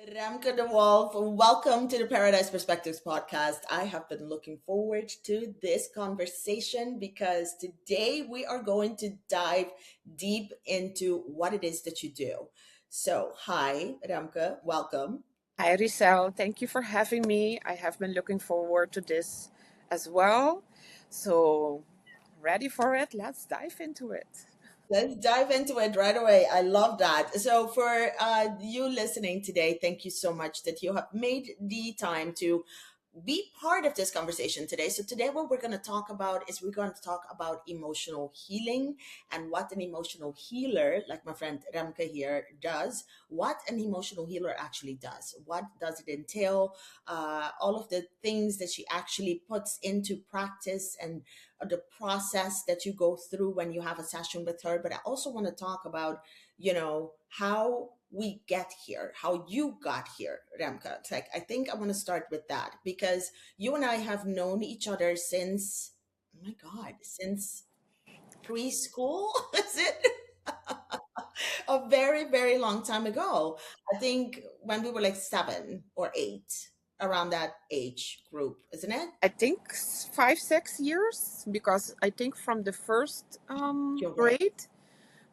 Remke de Wolf, welcome to the Paradise Perspectives podcast. I have been looking forward to this conversation because today we are going to dive deep into what it is that you do. So, hi, Remke, welcome. Hi, Risel. Thank you for having me. I have been looking forward to this as well. So, ready for it? Let's dive into it. Let's dive into it right away. I love that. So, for you listening today, thank you so much that you have made the time to be part of this conversation today. So, today, what we're going to talk about is we're going to talk about emotional healing and what an emotional healer, like my friend Remke here, does, what an emotional healer actually does. What does it entail? All of the things that she actually puts into practice and the process that you go through when you have a session with her. But I also want to talk about, how we get here, how you got here, Remka. It's like, I think I want to start with that because you and I have known each other since, oh my God, since preschool, is it? A very, very long time ago. I think when we were like 7 or 8, around that age group, isn't it? I think 5, 6 years because I think from the first You're right. grade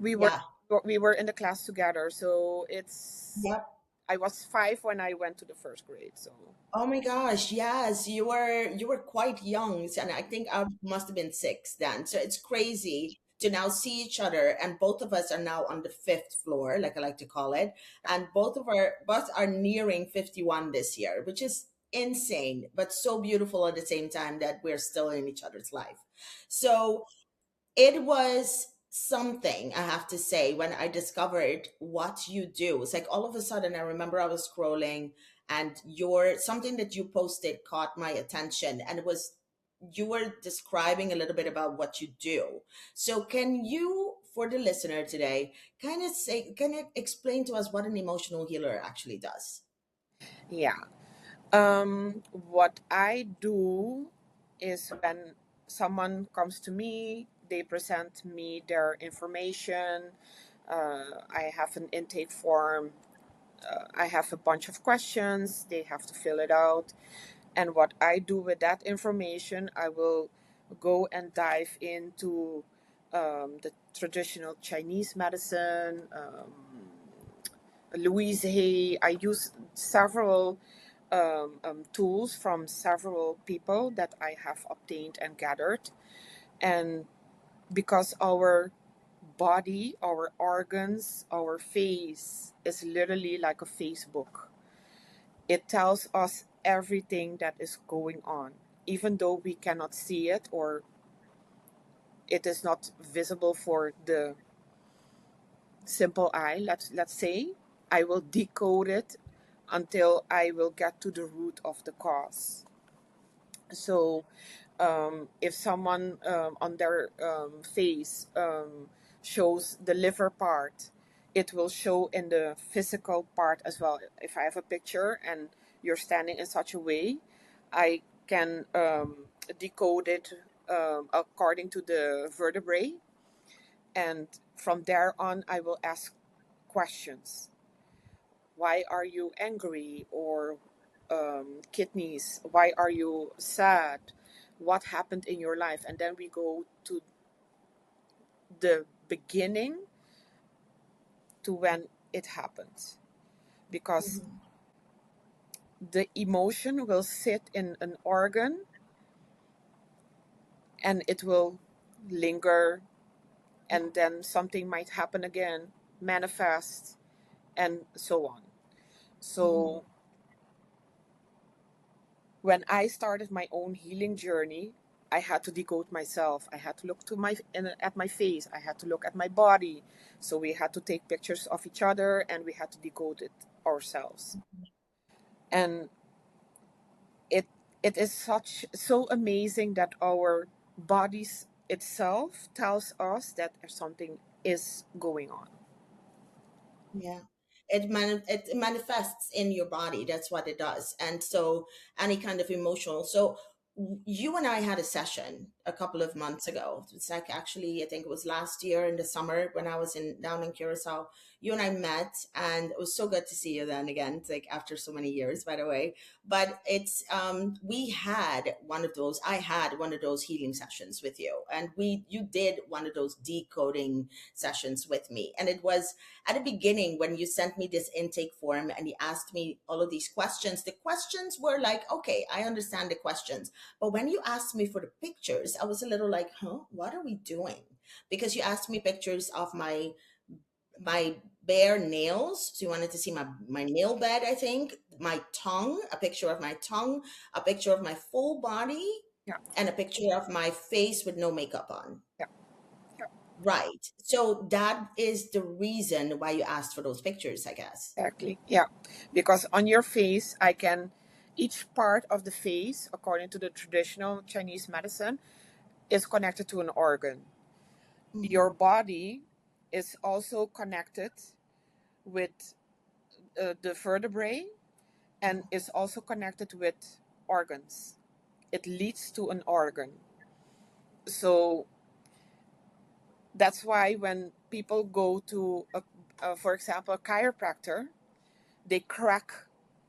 we were Yeah. we were in the class together. So it's Yep. I was 5 when I went to the first grade. So Oh my gosh, yes, you were quite young, and I think I must have been 6 then. So it's crazy to now see each other, and both of us are now on the fifth floor, like I like to call it, and both are nearing 51 this year, which is insane, but so beautiful at the same time that we're still in each other's life. So it was something, I have to say, when I discovered what you do. It's like all of a sudden I remember I was scrolling and your something that you posted caught my attention, and it was you were describing a little bit about what you do. So can you, for the listener today, can you explain to us what an emotional healer actually does? yeah. What I do is when someone comes to me, they present me their information. I have an intake form. I have a bunch of questions. They have to fill it out. And what I do with that information, I will go and dive into the traditional Chinese medicine, Louise Hay. I use several tools from several people that I have obtained and gathered. And because our body, our organs, our face is literally like a Facebook, it tells us everything that is going on, even though we cannot see it or it is not visible for the simple eye. Let's say I will decode it until I will get to the root of the cause. So, if someone on their face shows the liver part, it will show in the physical part as well. If I have a picture and you're standing in such a way, I can decode it according to the vertebrae, and from there on, I will ask questions. Why are you angry? Or kidneys, why are you sad? What happened in your life? And then we go to the beginning to when it happened. Because Mhm. the emotion will sit in an organ and it will linger, and then something might happen again, manifest, and so on. Mhm. So when I started my own healing journey, I had to decode myself. I had to look at my face. I had to look at my body. So we had to take pictures of each other and we had to decode it ourselves. And it it is so amazing that our bodies itself tells us that something is going on. Yeah. It manifests in your body. That's what it does. And so any kind of emotional. So you and I had a session a couple of months ago. It's like actually, I think it was last year in the summer when I was in down in Curacao. You and I met, and it was so good to see you then again. It's like after so many years, by the way. But it's we had one of those. I had one of those healing sessions with you, and you did one of those decoding sessions with me, and it was at the beginning when you sent me this intake form and you asked me all of these questions. The questions were like, okay, I understand the questions, but when you asked me for the pictures, I was a little like, huh, what are we doing? Because you asked me pictures of my bare nails. So you wanted to see my nail bed, I think, my tongue, a picture of my tongue, a picture of my full body, Yeah. and a picture of my face with no makeup on. Yeah. Yeah. Right. So that is the reason why you asked for those pictures, I guess. Exactly. Yeah. Because on your face, each part of the face, according to the traditional Chinese medicine, is connected to an organ. Your Mm-hmm. body is also connected with the vertebrae and is also connected with organs. It leads to an organ. So that's why when people go to, for example, a chiropractor, they crack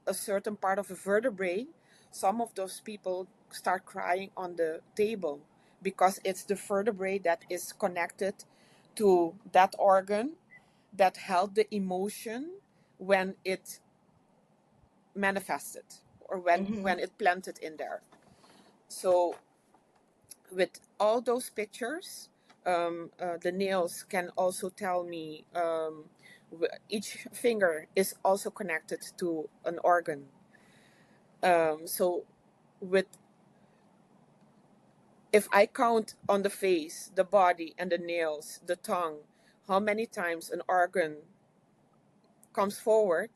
a certain part of a vertebrae. Some of those people start crying on the table because it's the vertebrae that is connected to that organ that held the emotion when it manifested or when Mm-hmm. it planted in there. So with all those pictures, the nails can also tell me each finger is also connected to an organ. So with if I count on the face, the body, and the nails, the tongue, how many times an organ comes forward,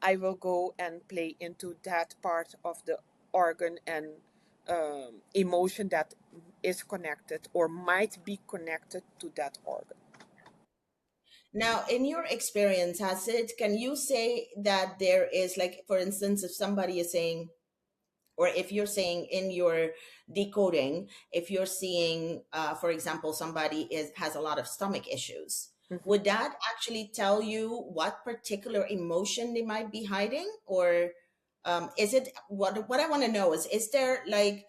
I will go and play into that part of the organ and emotion that is connected or might be connected to that organ. Now, in your experience, can you say that there is, like, for instance, if somebody is saying, or if you're saying in your decoding, if you're seeing, for example, somebody has a lot of stomach issues, Mhm. would that actually tell you what particular emotion they might be hiding? Or is it what I want to know is there like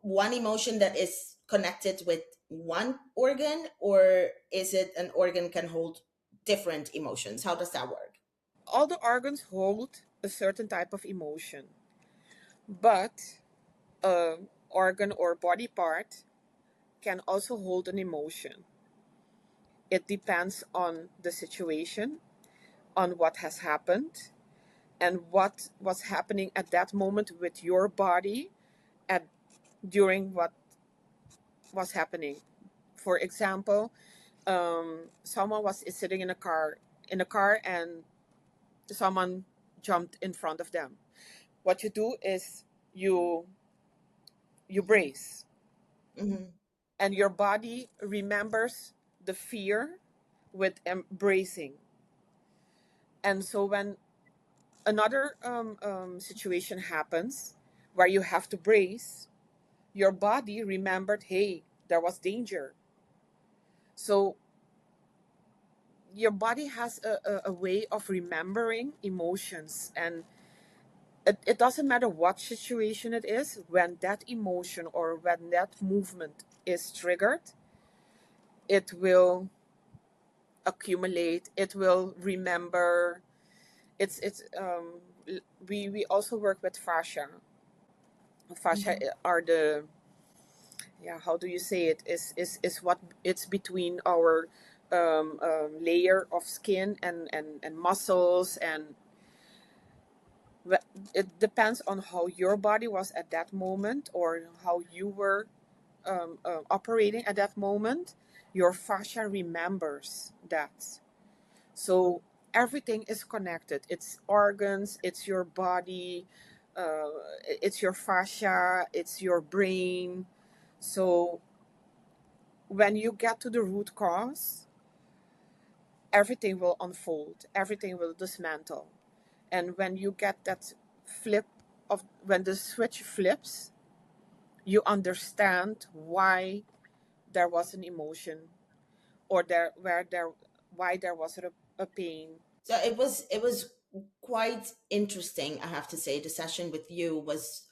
one emotion that is connected with one organ, or is it an organ can hold different emotions? How does that work? All the organs hold a certain type of emotion, but a organ or body part can also hold an emotion. It depends on the situation, on what has happened, and what was happening at that moment with your body at during what was happening. For example, someone was sitting in a car, and someone jumped in front of them. What you do is you you brace, Mm-hmm. and your body remembers the fear with embracing. And so when another situation happens where you have to brace, your body remembered, hey, there was danger. So your body has a way of remembering emotions, and it doesn't matter what situation it is, when that emotion or when that movement is triggered, it will accumulate, it will remember. We also work with fascia. Fascia Mm-hmm. are the, yeah, how do you say it, is what it's between our layer of skin and muscles, and it depends on how your body was at that moment or how you were operating at that moment. Your fascia remembers that. So everything is connected. It's organs, it's your body, uh, it's your fascia, it's your brain. So when you get to the root cause, everything will unfold, everything will dismantle. And when you get that flip of when the switch flips, you understand why there was an emotion, or there where there why there was a pain. So it was quite interesting, I have to say. The session with you was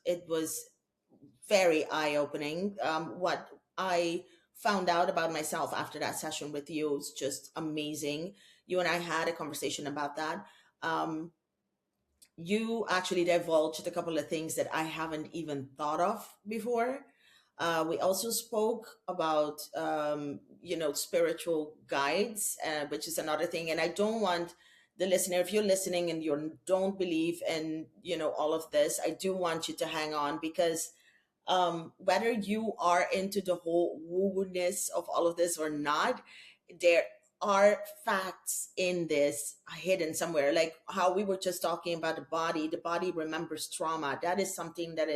very eye opening. What I found out about myself after that session with you was just amazing. You and I had a conversation about that. Um, you actually divulged a couple of things that I haven't even thought of before. We also spoke about, spiritual guides, which is another thing. And I don't want the listener, if you're listening and you don't believe in, all of this, I do want you to hang on, because whether you are into the whole woo-woo-ness of all of this or not, there are facts in this hidden somewhere. Like how we were just talking about the body remembers trauma. That is something that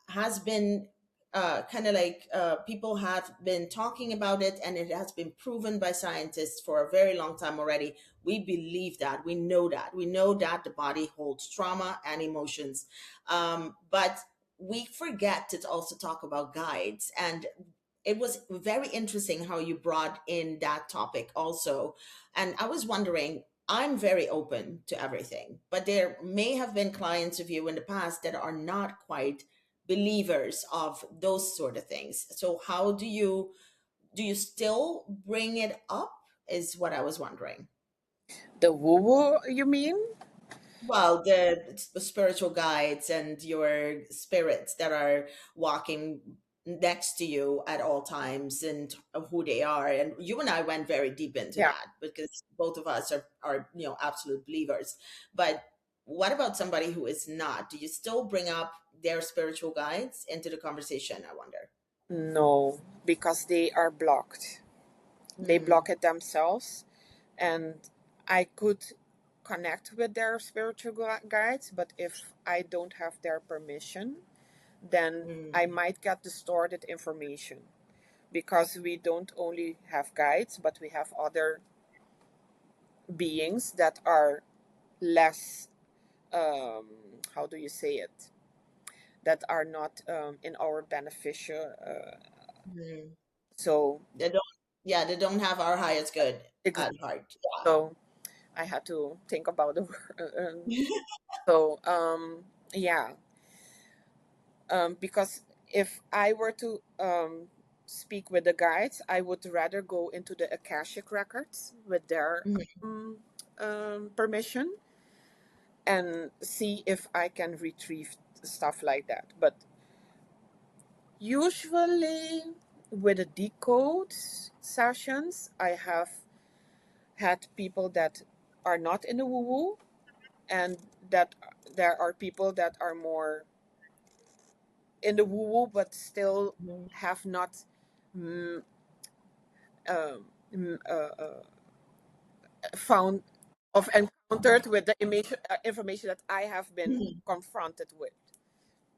has been kind of like people have been talking about it, and it has been proven by scientists for a very long time already. We believe that. We know that the body holds trauma and emotions. But we forget to also talk about guides. And it was very interesting how you brought in that topic also. And I was wondering, I'm very open to everything, but there may have been clients of you in the past that are not quite believers of those sort of things. So how do you still bring it up, is what I was wondering. The woo woo, you mean? Well, the spiritual guides and your spirits that are walking next to you at all times, and of who they are. And you and I went very deep into Yeah. that because both of us are absolute believers. But what about somebody who is not? Do you still bring up their spiritual guides into the conversation, I wonder? No, because they are blocked. They Hmm. block it themselves, and I could connect with their spiritual guides, but if I don't have their permission, then I Hmm. might get distorted information, because we don't only have guides, but we have other beings that are less, how do you say it, that are not in our beneficial. Hmm. So, They don't. Yeah, they don't have our highest good at exactly. heart. So I had to think about the word. So, yeah, because if I were to speak with the guides, I would rather go into the Akashic records with their Mhm. permission, and see if I can retrieve stuff like that. But usually, with the decode sessions, I have had people that are not in the woo woo, and that there are people that are more in the woo woo but still Mhm. have not mm, um, mm, found of encountered with the information that I have been Mhm. confronted with.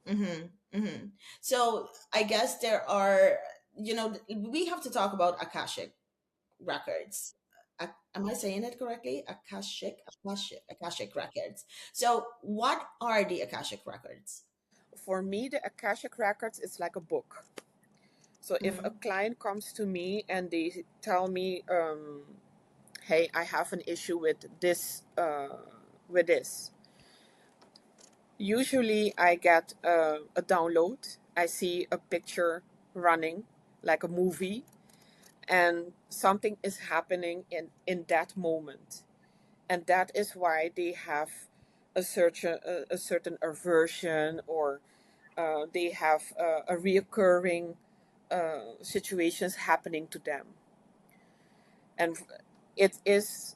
Mhm. Mhm. So I guess there are, we have to talk about Akashic records. Am I saying it correctly? Akashic records. So what are the Akashic records? For me, the Akashic records is like a book. So if a Mm-hmm. client comes to me and they tell me, "Hey, I have an issue with this, usually I get a download. I see a picture running like a movie, and something is happening in that moment, and that is why they have a certain aversion, or they have a reoccurring situations happening to them, and it is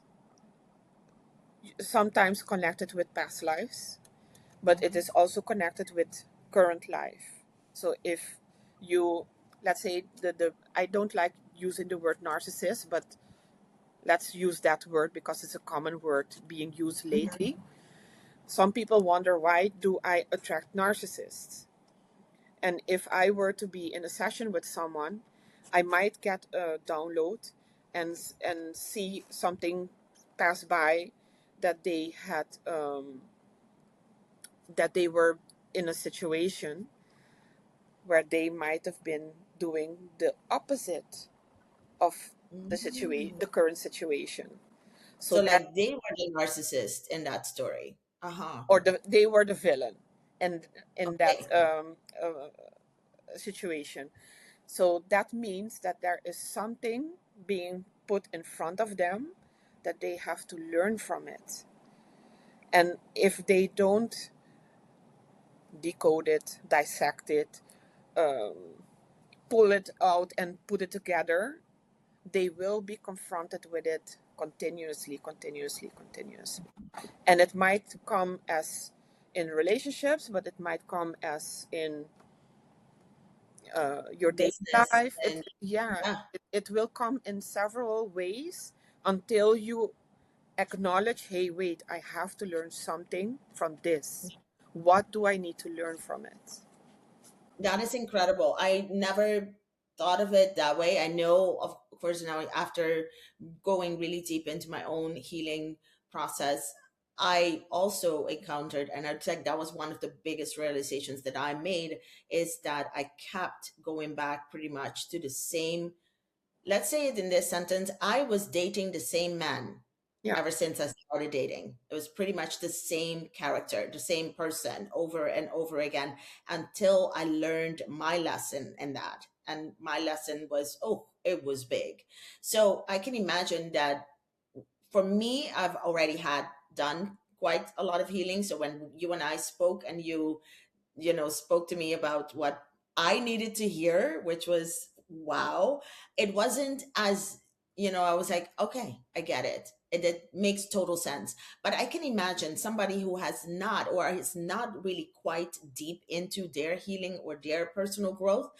sometimes connected with past lives, but it is also connected with current life. So if you, let's say, the I don't like using the word narcissist, but let's use that word because it's a common word being used Mm-hmm. lately. Some people wonder, why do I attract narcissists? And if I were to be in a session with someone, I might get a download, and see something pass by, that they had, that they were in a situation where they might have been doing the opposite of Mm. the current situation. So So that, like they were the narcissist in that story. Uh-huh. or they were the villain, and in that Okay. situation. So that means that there is something being put in front of them that they have to learn from it. And if they don't decode it, dissect it, um, pull it out and put it together, they will be confronted with it continuously, continuously, continuously. And it might come as in relationships, but it might come as in your daily Business life. and yeah. It will come in several ways until you acknowledge, hey, wait, I have to learn something from this. What do I need to learn from it? That is incredible. I never thought of it that way. I know, of course, now after going really deep into my own healing process, I also encountered, and I'd say that was one of the biggest realizations that I made, is that I kept going back pretty much to the same, let's say it in this sentence, I was dating the same man Yeah, ever since I started dating. It was pretty much the same character, the same person over and over again until I learned my lesson in that. And my lesson was, oh, it was big. So I can imagine that for me, I've already had done quite a lot of healing. So when you and I spoke and you spoke to me about what I needed to hear, which was wow. It wasn't as, I was like, okay, I get it. It makes total sense. But I can imagine somebody who has not or is not really quite deep into their healing or their personal growth,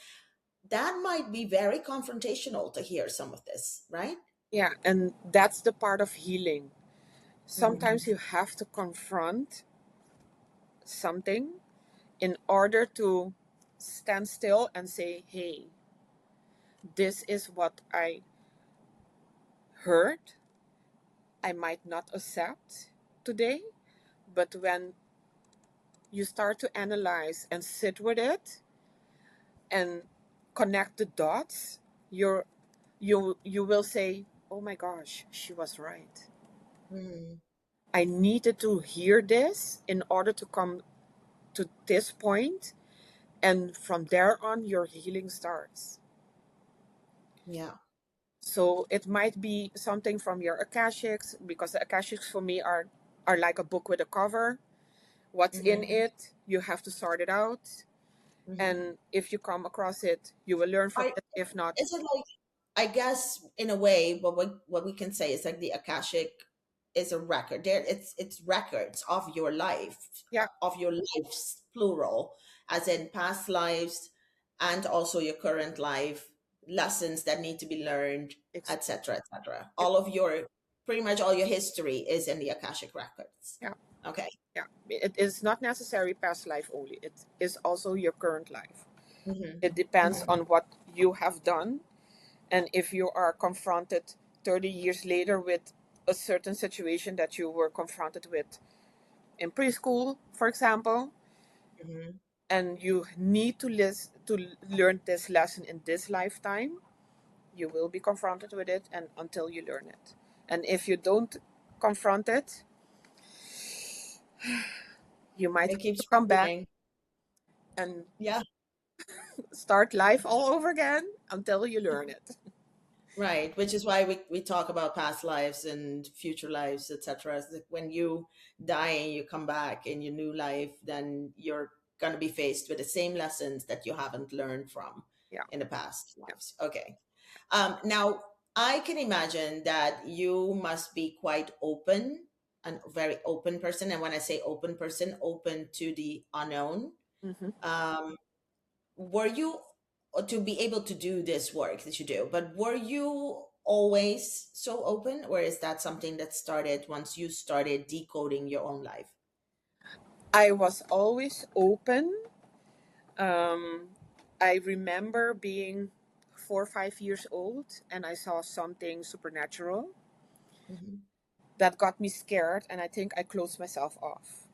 that might be very confrontational to hear some of this, right? yeah, and that's the part of healing. Hmm. Sometimes you have to confront something in order to stand still and say, hey, this is what I heard. I might not accept today, but when you start to analyze and sit with it and connect the dots, you will say, "Oh my gosh, she was right. Hmm. I needed to hear this in order to come to this point, and from there on, your healing starts." Yeah. So it might be something from your akashics, because the akashics for me are like a book with a cover. What's in Hmm. it, you have to sort it out, Hmm. and if you come across it, you will learn from I it. If not, is it like, I guess in a way, what we can say is like the Akashic is a record. There, it's records of your life, yeah, of your lives, plural, as in past lives, and also your current life, lessons that need to be learned, ex- etc., etc. yeah, All of your, pretty much all your history is in the Akashic records. yeah, Okay. yeah. It is not necessary past life only. It is also your current life. Hmm. It depends Hmm. on what you have done, and if you are confronted 30 years later with a certain situation that you were confronted with in preschool, for example, Hmm. and you need to learn this lesson in this lifetime, you will be confronted with it, and until you learn it. And if you don't confront it, you might It have to keeps come back repeating. and Yeah. start life all over again until you learn it. Right, which is why we talk about past lives and future lives, etc. It's like when you die and you come back in your new life, then you're going to be faced with the same lessons that you haven't learned from Yeah, in the past yeah. lives. Okay. Now, I can imagine that you must be quite open, and very open person. And when I say open person, open to the unknown. Hmm. Um, were you to be able to do this work that you do, but were you always so open, or is that something that started once you started decoding your own life? I was always open. Um, I remember being 4 or 5 years old and I saw something supernatural Hmm. that got me scared, and I think I closed myself off.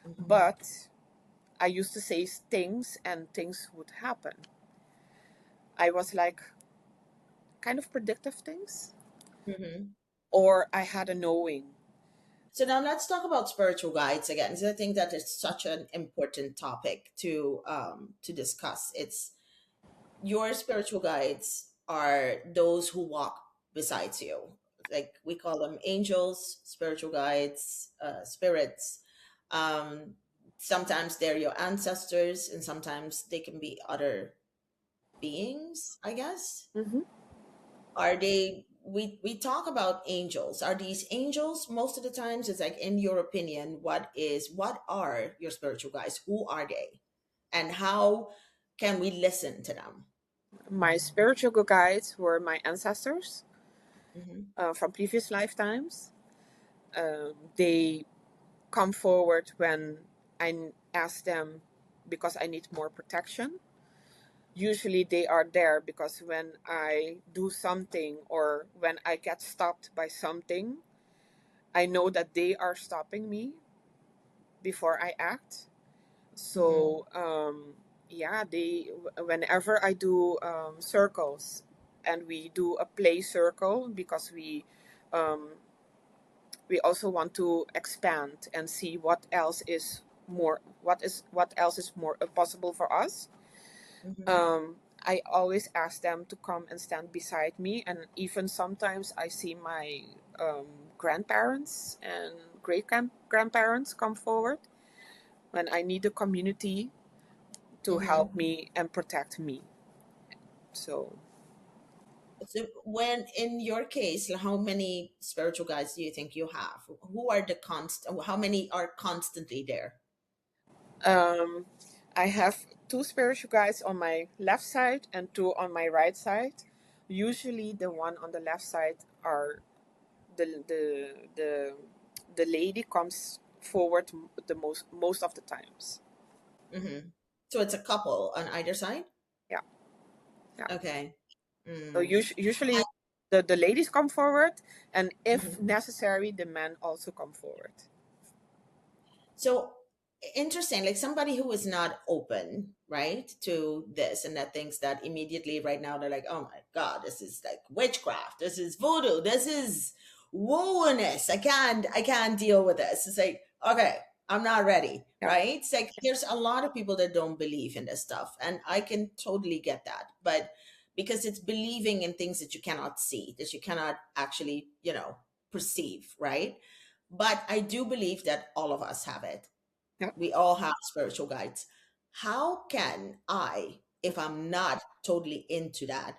Hmm. But I used to say things and things would happen. I was like kind of predictive things, Hmm. or I had a knowing. So now let's talk about spiritual guides again, because I think that is such an important topic to discuss. It's your spiritual guides are those who walk besides you. Like we call them angels, spiritual guides, spirits. Um, Sometimes they're your ancestors, and sometimes they can be other beings, I guess. Hmm. Are they, we talk about angels. Are these angels? Most of the times it's like, in your opinion, what are your spiritual guides? Who are they? And how can we listen to them? My spiritual guides were my ancestors Hmm. from previous lifetimes. They come forward when I ask them because I need more protection. Usually they are there because when I do something or when I get stopped by something, I know that they are stopping me before I act. Hmm. So yeah, whenever I do circles, and we do a play circle because um, we also want to expand and see what else is more possible for us. Hmm. I always ask them to come and stand beside me, and even sometimes I see my grandparents and grandparents come forward when I need a community to Hmm. help me and protect me. So So when, in your case, how many spiritual guides do you think you have? Who are the how many are constantly there? um, I have two spiritual guides on my left side and two on my right side. Usually, the one on the left side are the lady comes forward the most of the times. Hmm. So it's a couple on either side? Yeah, yeah. Okay. So Mm. usually the ladies come forward, and if Mhm. necessary, the men also come forward. So interesting, like somebody who is not open, right, to this, and that thinks that immediately right now they're like, oh my God, this is like witchcraft, this is voodoo, this is woo-ness. I can't deal with this. It's like, okay, I'm not ready, Yeah, right? It's like there's a lot of people that don't believe in this stuff, and I can totally get that. But because it's believing in things that you cannot see, that you cannot actually, perceive, right? But I do believe that all of us have it. yeah. We all have spiritual guides. How can I, if I'm not totally into that,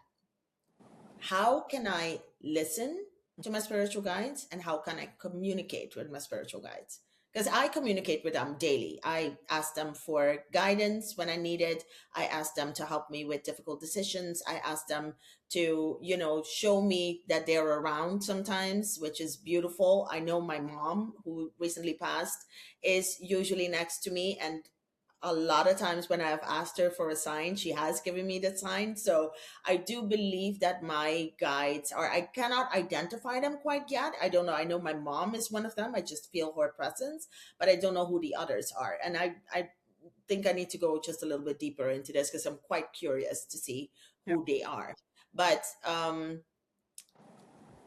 how can I listen to my spiritual guides, and how can I communicate with my spiritual guides? Because I communicate with them daily. I ask them for guidance when I need it. I ask them to help me with difficult decisions. I ask them to, show me that they're around sometimes, which is beautiful. I know my mom, who recently passed, is usually next to me, and a lot of times when I've asked her for a sign, she has given me the sign. So I do believe that my guides are, I cannot identify them quite yet. I don't know. I know my mom is one of them. I just feel her presence, but I don't know who the others are. And I think I need to go just a little bit deeper into this because I'm quite curious to see Yeah. who they are. But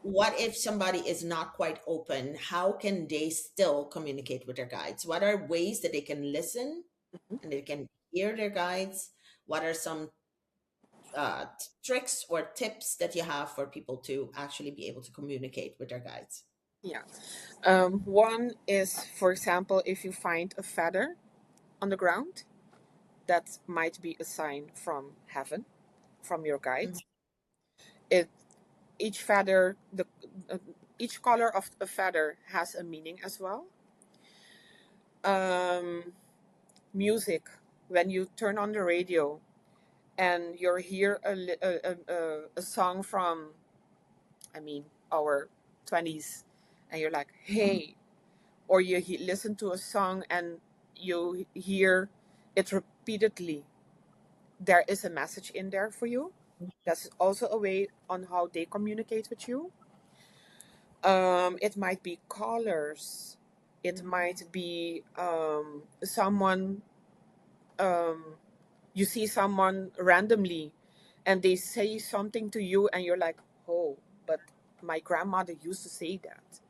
what if somebody is not quite open? How can they still communicate with their guides? What are ways that they can listen Mhm. and they can hear their guides? What are some tricks or tips that you have for people to actually be able to communicate with their guides? Yeah. One is, for example, if you find a feather on the ground, that might be a sign from heaven, from your Mhm. guides. It each feather, the uh, each color of a feather has a meaning as well. Um, Music, when you turn on the radio and you hear a song from, I mean, our 20s, and you're like, hey, or you listen to a song and you hear it repeatedly, there is a message in there for you. That's also a way on how they communicate with you. It might be colors. It Mhm. might be someone. um, you see someone randomly and they say something to you and you're like, oh, but my grandmother used to say that.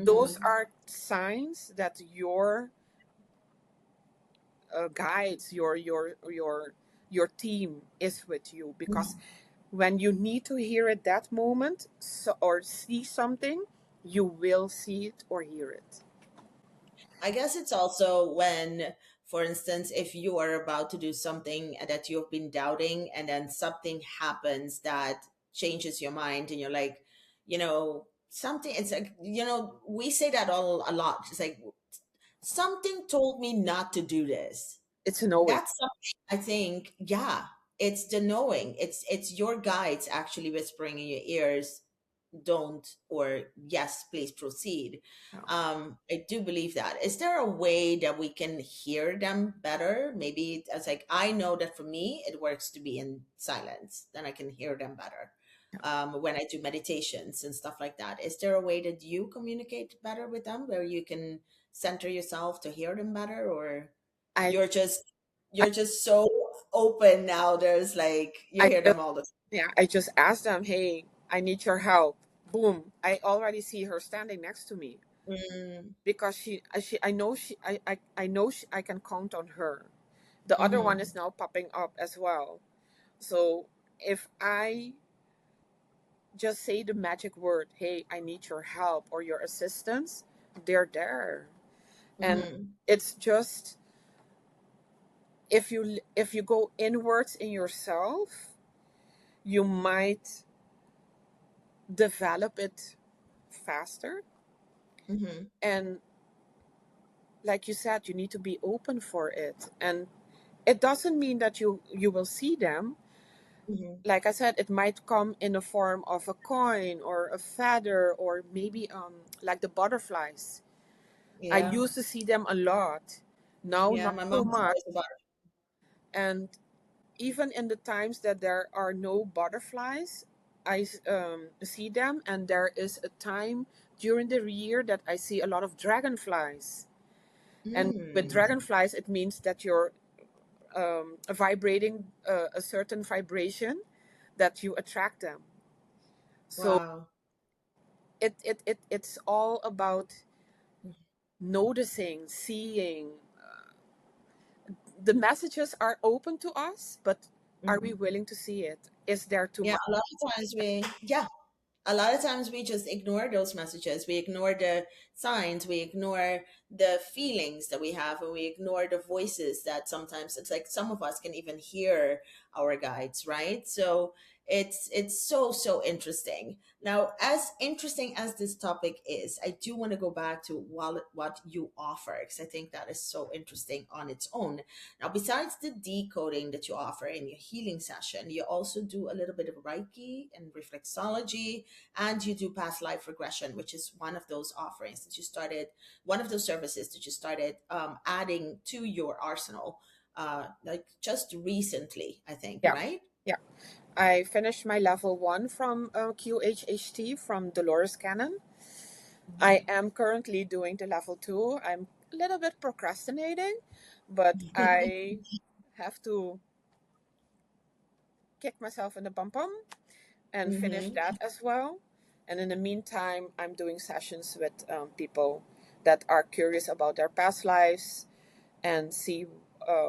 Those Mm-hmm. are signs that your guides, your team is with you, because when you need to hear it that moment, so, or see something, you will see it or hear it. I guess it's also when, for instance, if you are about to do something that you've been doubting and then something happens that changes your mind and you're like, something, it's like, we say that all a lot. It's like, something told me not to do this. It's a knowing. That's something I think, yeah, it's the knowing. It's your guides actually whispering in your ears, don't, or yes, please proceed. Yeah. I do believe that. Is there a way that we can hear them better? Maybe it's like, I know that for me it works to be in silence, then I can hear them better. When I do meditations and stuff like that, is there a way that you communicate better with them where you can center yourself to hear them better, or I, you're just I, you're just so open now, there's like you I hear just, them all the yeah, I just asked them, hey, I need your help. Boom. I already see her standing next to me, time. because I know I know I can count on her. The other one Mm-hmm. is now popping up as well. So if I just say the magic word, hey, I need your help or your assistance, they're there. And Mm-hmm. it's just, if you go inwards in yourself, you might develop it faster. Mm-hmm. And like you said, you need to be open for it. And it doesn't mean that you will see them. Mm-hmm. Like I said, it might come in the form of a coin or a feather, or maybe like the butterflies. I Yeah. used to see them a lot. Now Yeah, not my mom so was much. always about And even in the times that there are no butterflies, I see them, and there is a time during the year that I see a lot of dragonflies. And with it. dragonflies, it means that you're vibrating a certain vibration, that you attract them. So Wow. it's all about noticing, seeing. The messages are open to us, but are we Mhm. willing to see it? Is there too Yeah, much? a lot of times a lot of times we just ignore those messages. We ignore the signs. We ignore the feelings that we have, and we ignore the voices that sometimes it's like some of us can even hear our guides, right? So it's so interesting. Now, as interesting as this topic is, I do want to go back to what you offer, because I think that is so interesting on its own. Now, besides the decoding that you offer in your healing session, you also do a little bit of Reiki and reflexology, and you do past life regression, which is one of those offerings that you started, one of those services that you started adding to your arsenal, like just recently, I think, Yeah, right? yeah. I finished my level one from QHHT from Dolores Cannon. I am currently doing the level two. I'm a little bit procrastinating, but I have to kick myself in the bum bum and finish Mm-hmm. that as well. And in the meantime, I'm doing sessions with people that are curious about their past lives, and see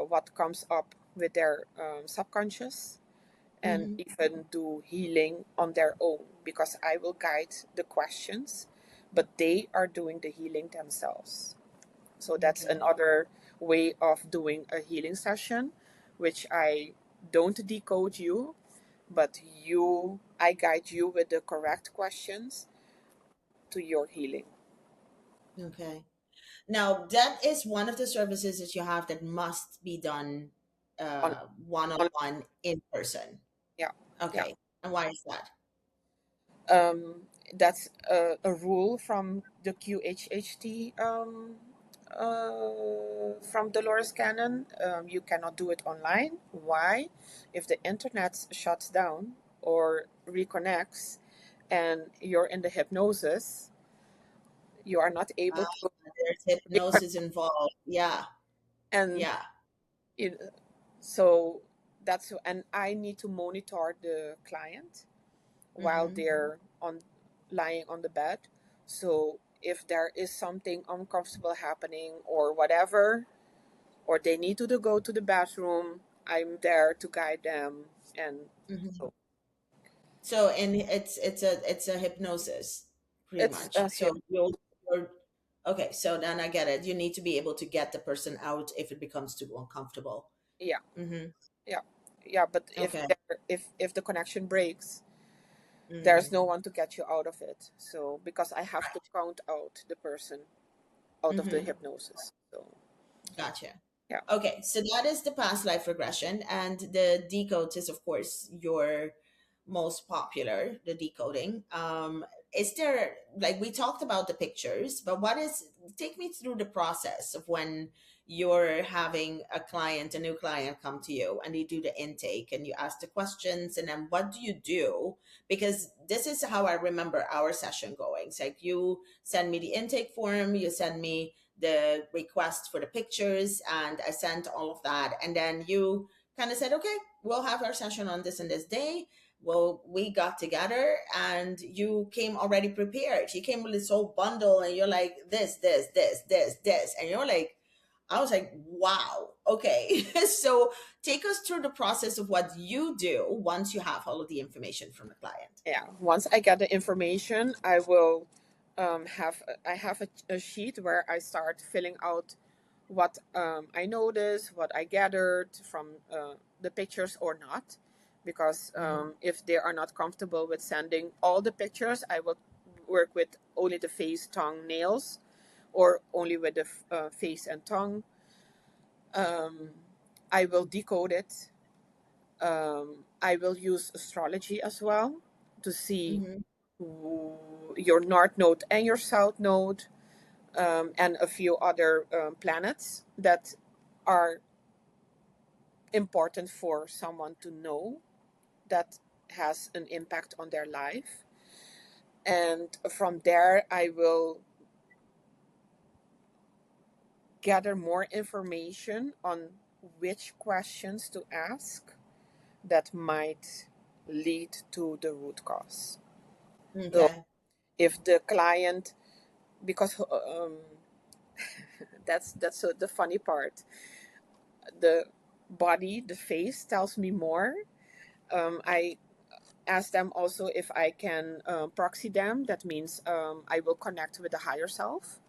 what comes up with their subconscious, and Mm-hmm. even do healing on their own, because I will guide the questions, but they are doing the healing themselves. So that's Okay. another way of doing a healing session, which I don't decode you, but I guide you with the correct questions to your healing. Okay. Now, that is one of the services that you have that must be done On, one on on one in person. Yeah, yeah. Okay. And why is that? That's a rule from the QHHT, from Dolores Cannon. You cannot do it online. Why? If the internet shuts down or reconnects and you're in the hypnosis, you are not able Ah, to there's reconnect. hypnosis involved. Yeah. And Yeah. It, so that's, and I need to monitor the client while Mm-hmm. they're on lying on the bed. So if there is something uncomfortable happening or whatever, or they need to go to the bathroom, I'm there to guide them. And Mm-hmm. so So, and it's a hypnosis, pretty it's much. a So hip. you're okay. So then I get it. You need to be able to get the person out if it becomes too uncomfortable. Yeah, Mm-hmm. yeah, yeah. But Okay. if the connection breaks, there's Mm. no one to get you out of it. So because I have to count out the person out of the Mm-hmm. hypnosis. So Gotcha. yeah, Okay, so that is the past life regression, and the decodes is, of course, your most popular, the decoding. Is there, like, we talked about the pictures, but take me through the process of when you're having a new client come to you and you do the intake and you ask the questions, and then what do you do? Because this is how I remember our session going. It's like you send me the intake form, you send me the request for the pictures, and I sent all of that. And then you kind of said, okay, we'll have our session on this and this day. Well, we got together and you came already prepared. You came with this whole bundle and you're like, this. And you're like, I was like, wow, okay. So take us through the process of what you do once you have all of the information from the client. yeah. Once I get the information, I will I have a sheet where I start filling out what I noticed, what I gathered from the pictures or not. Because Mhm. if they are not comfortable with sending all the pictures, I will work with only the face, tongue, nails, or only with the face and tongue. Um, I will decode it. I will use astrology as well to see Mhm. your north node and your south node, and a few other planets that are important for someone to know, that has an impact on their life. And from there, I will gather more information on which questions to ask that might lead to the root cause. So Okay. if the client, because that's the funny part, the body, the face tells me more. I ask them also if I can proxy them. That means I will connect with the higher self,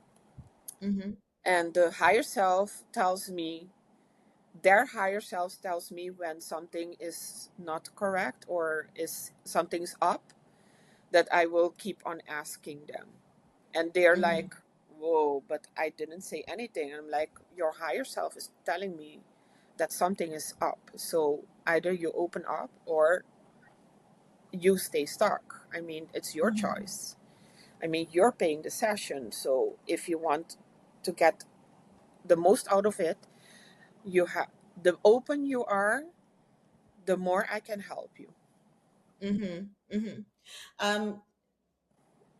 Mm-hmm. and the higher self tells me, their higher self tells me when something is not correct or is something's up, that I will keep on asking them. And they're Mm-hmm. like, whoa, but I didn't say anything. I'm like, your higher self is telling me that something is up. So either you open up or you stay stuck. I mean, it's your Mm-hmm. choice. I mean, you're paying the session. So if you want to get the most out of it, you have, the open you are, the more I can help you. Mm-hmm. Mm-hmm. Um,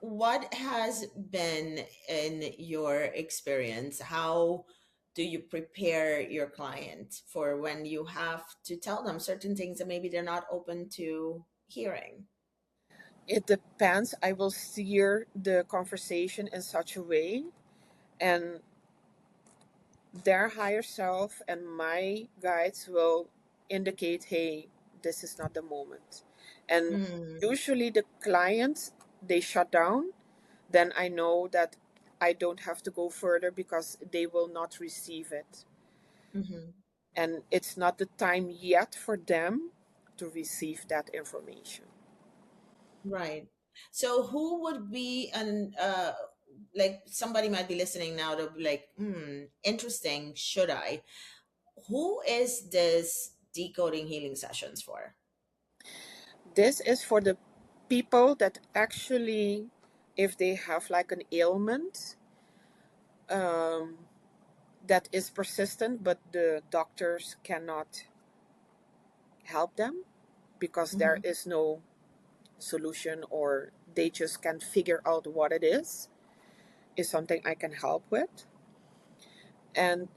what has been in your experience? How do you prepare your client for when you have to tell them certain things that maybe they're not open to hearing? It depends. I will steer the conversation in such a way, and their higher self and my guides will indicate, hey, this is not the moment. And Mm-hmm. usually the clients, they shut down. Then I know that I don't have to go further because they will not receive it. Mm-hmm. And it's not the time yet for them to receive that information. Right. So who would be an like somebody might be listening now to be like, interesting, should I? Who is this decoding healing sessions for? This is for the people that actually, if they have like an ailment, um, that is persistent, but the doctors cannot help them because there Mm-hmm. is no solution, or they just can't figure out what it is something I can help with. And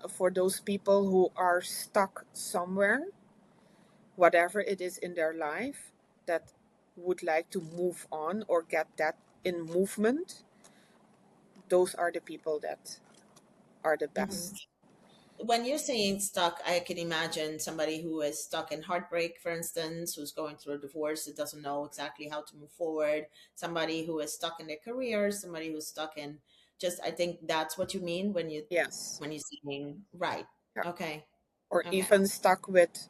for those people who are stuck somewhere, whatever it is in their life, that would like to move on or get that in movement, those are the people that are the Mhm. best. When you're saying stuck, I can imagine somebody who is stuck in heartbreak, for instance, who's going through a divorce, that doesn't know exactly how to move forward. Somebody who is stuck in their career, somebody who's stuck in just. I think that's what you mean Yes. when you're saying right. Yeah. Okay. Or Okay. even stuck with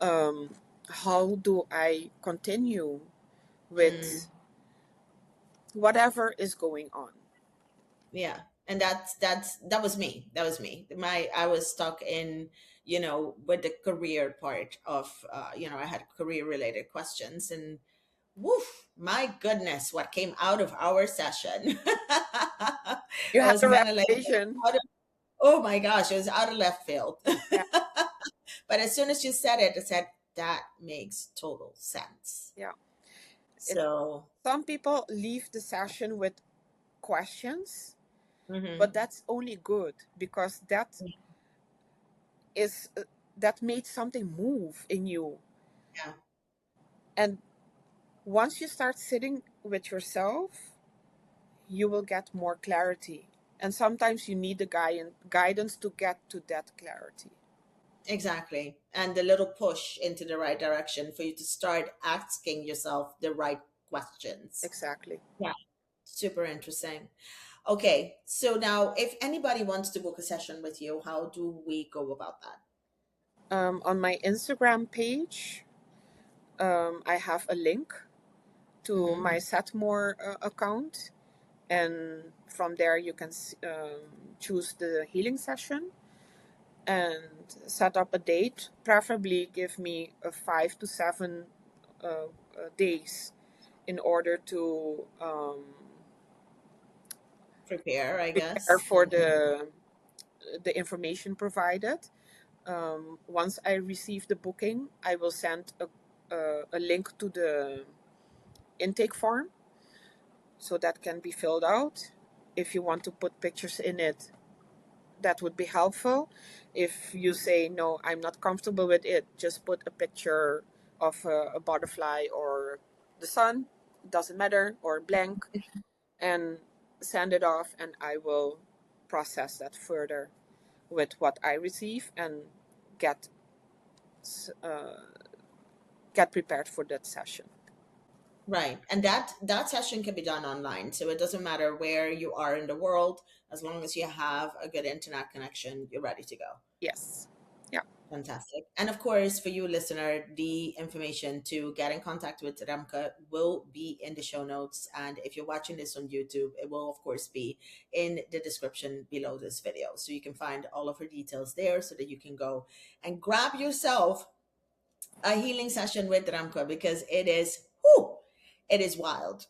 um, how do I continue Mm. with whatever is going on. Yeah, and that was me. That was me. My I was stuck in, with the career part of, I had career related questions, and woof, my goodness, what came out of our session. You I had was a kind of like, revelation. oh my gosh, it was out of left field. Yeah. But as soon as you said it, I said that makes total sense. Yeah. It, So, some people leave the session with questions, but mhm, that's only good because is that made something move in you. yeah, And once you start sitting with yourself, you will get more clarity. And sometimes you need the guidance to get to that clarity. exactly. And the little push into the right direction for you to start asking yourself the right questions. Exactly. Yeah, super interesting. Okay, so now if anybody wants to book a session with you, how do we go about that? On my Instagram page, I have a link to Hmm. my Setmore account, and from there you can choose the healing session and set up a date. Preferably, give me 5 to 7 days in order to Prepare, I prepare guess. for the information provided. Once I receive the booking, I will send a link to the intake form so that can be filled out. If you want to put pictures in it, that would be helpful. If you say, no, I'm not comfortable with it, just put a picture of a butterfly or the sun, doesn't matter, or blank, and send it off, and I will process that further with what I receive and get uh, get prepared for that session. Right. And that session can be done online. So it doesn't matter where you are in the world, as long as you have a good internet connection, you're ready to go. Yes. Yeah. Fantastic. And of course, for you, listener, the information to get in contact with Remke will be in the show notes. And if you're watching this on YouTube, it will, of course, be in the description below this video. So you can find all of her details there so that you can go and grab yourself a healing session with Ramko, because it is, whew, it is wild.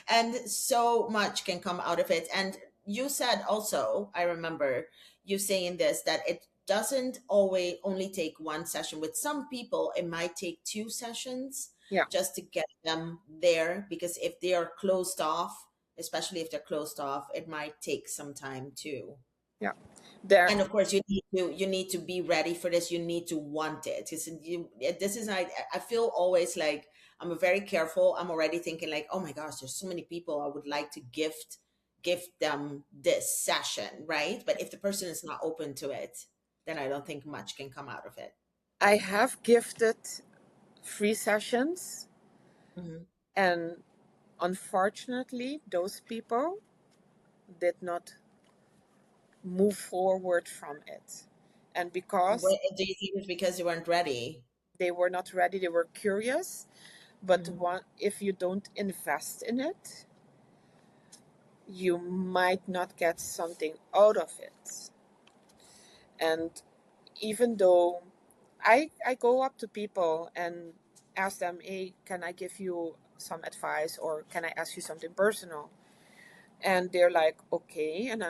And so much can come out of it. And you said also, I remember you saying this, that it doesn't always only take one session. With some people, it might take two sessions Yeah. just to get them there, because if they are closed off, especially if they're closed off, it might take some time too. Yeah. There And of course you need to be ready for this. You need to want it, because this is, I feel always like I'm very careful. I'm already thinking like, oh my gosh, there's so many people I would like to gift them this session, right? But if the person is not open to it, then I don't think much can come out of it. I have gifted free sessions, Hmm. and unfortunately, those people did not move forward from it. And because Do you think it's because you weren't ready? they were not ready, they were curious. But Hmm. if you don't invest in it, you might not get something out of it. And even though I go up to people and ask them, hey, can I give you some advice, or can I ask you something personal? And they're like, okay. And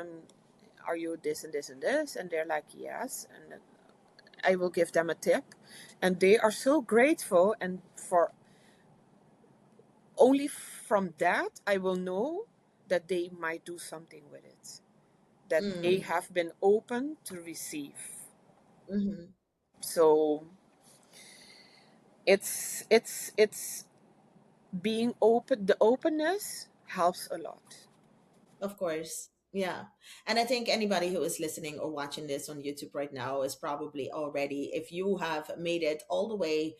are you this and this and this? And they're like, yes. And then I will give them a tip. And they are so grateful. And for only from that, I will know that they might do something with it. that they Mm. have been open to receive. Hmm. So it's being open. The openness helps a lot. Of course. Yeah. And I think anybody who is listening or watching this on YouTube right now is probably already, if you have made it all the way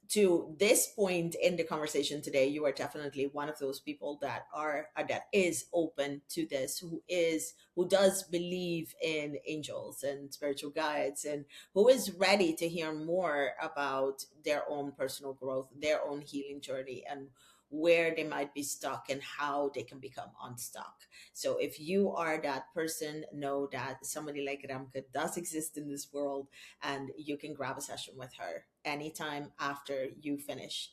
to this point in the conversation today, you are definitely one of those people that are that is open to this, who does believe in angels and spiritual guides, and who is ready to hear more about their own personal growth, their own healing journey, and where they might be stuck and how they can become unstuck. So if you are that person, know that somebody like Ramke does exist in this world, and you can grab a session with her anytime after you finish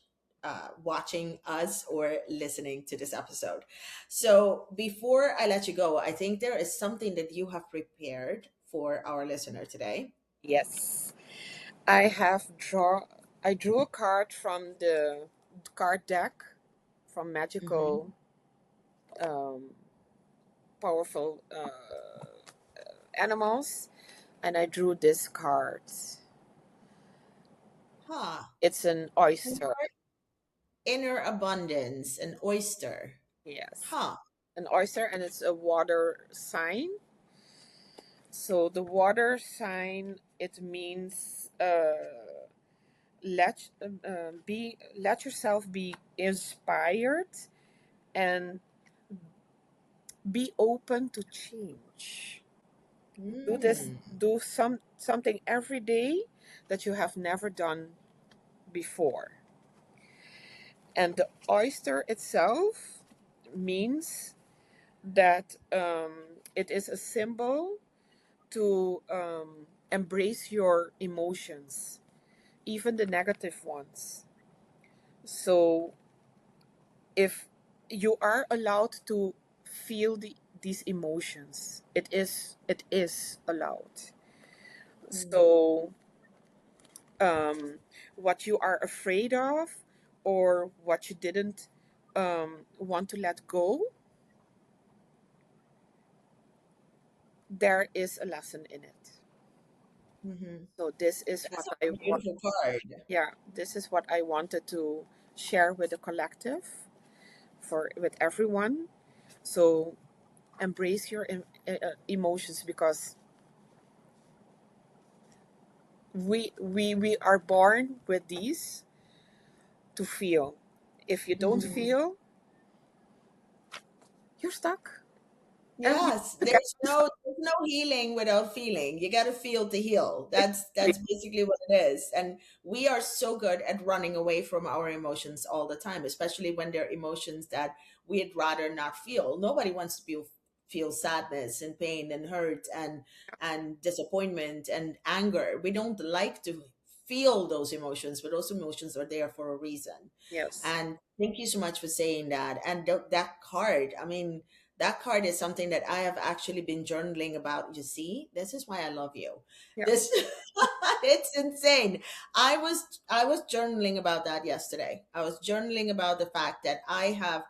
watching us or listening to this episode. So before I let you go, I think there is something that you have prepared for our listener today. Yes, I have draw. I drew a card from the card deck from Mm-hmm. Magical, um, Powerful Animals, and I drew this card. Huh. It's an oyster. Inner abundance, an oyster. Yes, Huh. an oyster, and it's a water sign. So the water sign, it means let yourself be inspired and be open to change. Do this, Mm. do something every day that you have never done before. And the oyster itself means that it is a symbol to embrace your emotions, even the negative ones. So if you are allowed to feel these emotions, it is allowed. Mm. So what you are afraid of or what you didn't want to let go, there is a lesson in it. Mm-hmm. So this is That's what a I want. beautiful card. Yeah, this is what I wanted to share with the collective, for with everyone. So embrace your emotions, because we are born with these to feel. If you don't Mhm. feel, you're stuck, and you Yes, have to get there's no healing without feeling. You got to feel to heal. exactly. That's basically what it is. And we are so good at running away from our emotions all the time, especially when they're emotions that we'd rather not feel. Nobody wants to feel sadness and pain and hurt and disappointment and anger. We don't like to feel those emotions, but those emotions are there for a reason. Yes. And thank you so much for saying that. And that card, I mean, that card is something that I have actually been journaling about. You see, this is why I love you. Yeah. This it's insane. I was journaling about that yesterday. I was journaling about the fact that I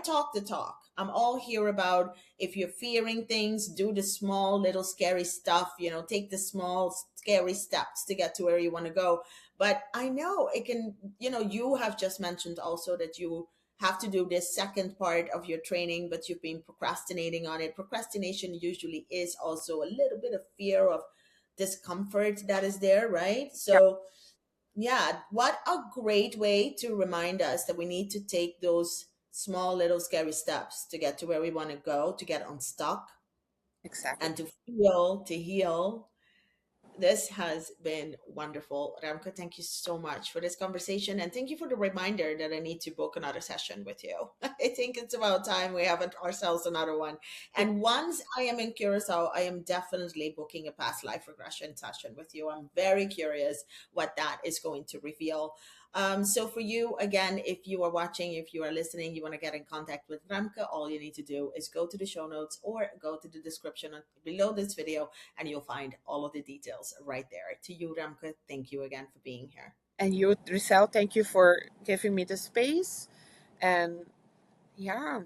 talk the talk. I'm all here about, if you're fearing things, do the small little scary stuff, take the small scary steps to get to where you want to go. But I know it can, you have just mentioned also that you have to do this second part of your training, but you've been procrastinating on it. Procrastination usually is also a little bit of fear of discomfort that is there, right? Yeah. So, yeah, what a great way to remind us that we need to take those small little scary steps to get to where we want to go, to get unstuck Exactly. and to feel, to heal. This has been wonderful. Ramka, thank you so much for this conversation. And thank you for the reminder that I need to book another session with you. I think it's about time we have ourselves another one. And once I am in Curacao, I am definitely booking a past life regression session with you. I'm very curious what that is going to reveal. So for you, again, if you are watching, if you are listening, you want to get in contact with Ramka, all you need to do is go to the show notes or go to the description below this video, and you'll find all of the details right there. To you, Ramke, thank you again for being here. And you, Rizal, thank you for giving me the space. And yeah,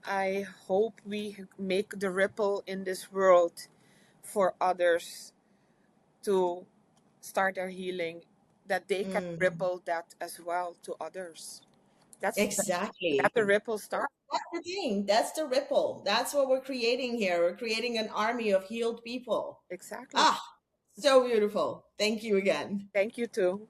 I hope we make the ripple in this world for others to start their healing, that they can Mm, ripple that as well to others. That's exactly. that the ripple start. That's the thing. That's the ripple. That's what we're creating here. We're creating an army of healed people. Exactly. Ah, so beautiful. Thank you again. Thank you too.